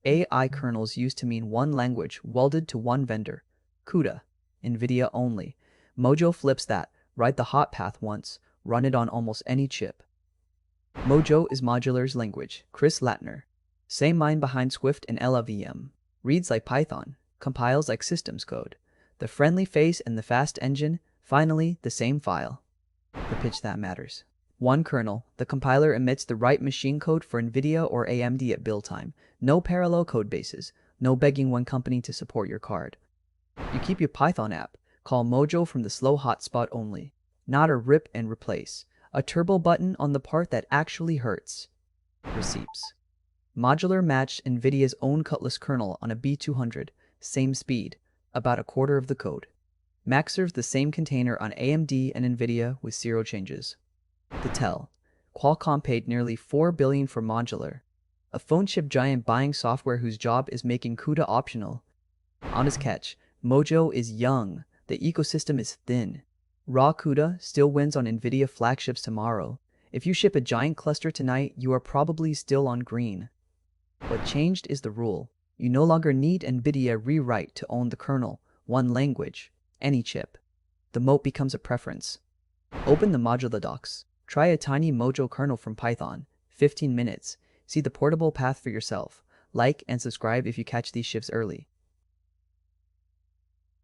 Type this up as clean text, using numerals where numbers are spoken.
AI kernels used to mean one language welded to one vendor. CUDA, Nvidia only. Mojo flips that. Write the hot path once, run it on almost any chip. Mojo is Modular's language. Chris Lattner. Same mind behind Swift and LLVM. Reads like Python, compiles like systems code. The friendly face and the fast engine, finally the same file. The pitch that matters. One kernel, the compiler emits the right machine code for Nvidia or AMD at build time. No parallel code bases, no begging one company to support your card. You keep your Python app, call Mojo from the slow hotspot only. Not a rip and replace. A turbo button on the part that actually hurts. Receipts. Modular matched Nvidia's own Cutlass kernel on a B200, same speed, about a quarter of the code. Max serves the same container on AMD and Nvidia with 0 changes. The tell. Qualcomm paid nearly $4 billion for Modular, a phone chip giant buying software whose job is making CUDA optional. Honest catch, Mojo is young, the ecosystem is thin. Raw CUDA still wins on Nvidia flagships tomorrow. If you ship a giant cluster tonight, you are probably still on green. What changed is the rule. You no longer need Nvidia rewrite to own the kernel, one language, any chip. The moat becomes a preference. Open the Modular docs. Try a tiny Mojo kernel from Python. 15 minutes. See the portable path for yourself. Like and subscribe if you catch these shifts early.